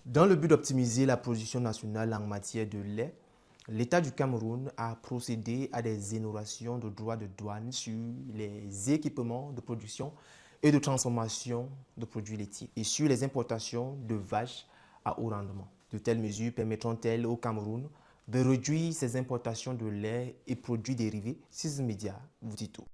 Dans le but d'optimiser la production nationale en matière de lait, l'État du Cameroun a procédé à des exonérations de droits de douane sur les équipements de production et de transformation de produits laitiers et sur les importations de vaches à haut rendement. De telles mesures permettront-elles au Cameroun de réduire ses importations de lait et produits dérivés? Citizen Media vous dit tout.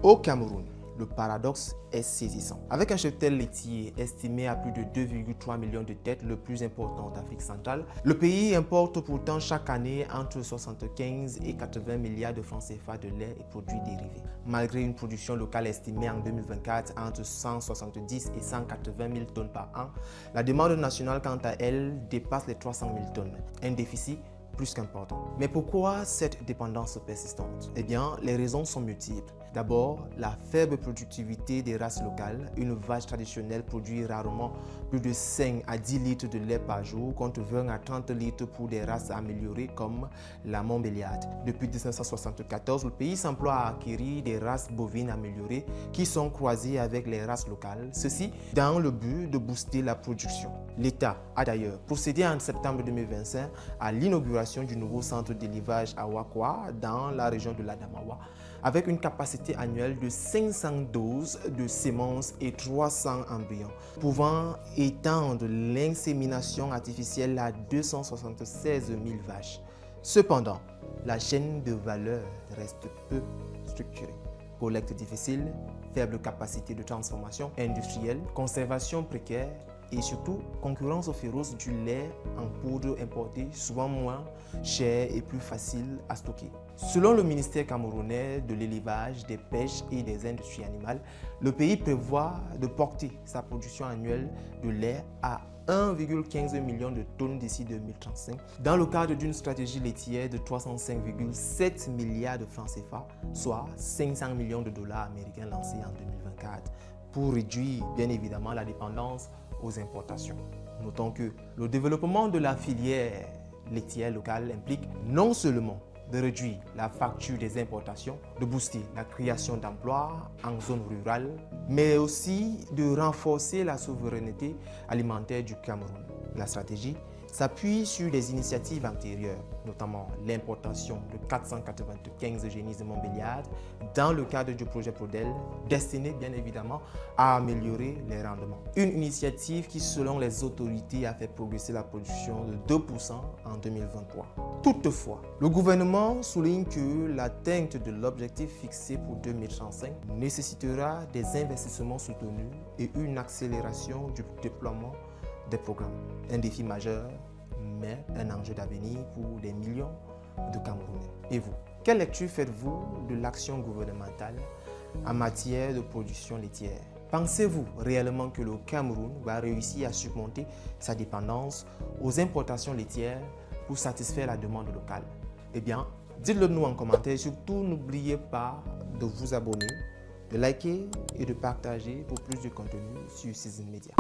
Au Cameroun, le paradoxe est saisissant. Avec un cheptel laitier estimé à plus de 2,3 millions de têtes, le plus important d'Afrique centrale, le pays importe pourtant chaque année entre 75 et 80 milliards de francs CFA de lait et produits dérivés. Malgré une production locale estimée en 2024 entre 170 et 180 000 tonnes par an, la demande nationale, quant à elle, dépasse les 300 000 tonnes. Un déficit plus qu'important. Mais pourquoi cette dépendance persistante? Eh bien, les raisons sont multiples. D'abord, la faible productivité des races locales. Une vache traditionnelle produit rarement plus de 5 à 10 litres de lait par jour, contre 20 à 30 litres pour des races améliorées comme la Montbéliarde. Depuis 1974, le pays s'emploie à acquérir des races bovines améliorées qui sont croisées avec les races locales, ceci dans le but de booster la production. L'État a d'ailleurs procédé en septembre 2025 à l'inauguration du nouveau centre d'élevage à Wakwa dans la région de l'Adamawa, avec une capacité annuelle de 500 doses de semences et 300 embryons, pouvant étendre l'insémination artificielle à 276 000 vaches. Cependant, la chaîne de valeur reste peu structurée. Collecte difficile, faible capacité de transformation industrielle, conservation précaire et surtout concurrence féroce du lait en poudre importé, souvent moins cher et plus facile à stocker. Selon le ministère camerounais de l'élevage, des pêches et des industries animales, le pays prévoit de porter sa production annuelle de lait à 1,15 million de tonnes d'ici 2035 dans le cadre d'une stratégie laitière de 305,7 milliards de francs CFA, soit 500 millions de dollars américains lancés en 2024 pour réduire bien évidemment la dépendance aux importations. Notons que le développement de la filière laitière locale implique non seulement de réduire la facture des importations, de booster la création d'emplois en zone rurale, mais aussi de renforcer la souveraineté alimentaire du Cameroun. La stratégie s'appuie sur des initiatives antérieures, notamment l'importation de 495 génisses de Montbéliarde dans le cadre du projet Prodel, destiné bien évidemment à améliorer les rendements. Une initiative qui, selon les autorités, a fait progresser la production de 2% en 2023. Toutefois, le gouvernement souligne que l'atteinte de l'objectif fixé pour 2035 nécessitera des investissements soutenus et une accélération du déploiement des programmes. Un défi majeur, mais un enjeu d'avenir pour des millions de Camerounais. Et vous, quelle lecture faites-vous de l'action gouvernementale en matière de production laitière? Pensez-vous réellement que le Cameroun va réussir à surmonter sa dépendance aux importations laitières pour satisfaire la demande locale? Eh bien, dites-le nous en commentaire et surtout n'oubliez pas de vous abonner, de liker et de partager pour plus de contenu sur Citizen Media.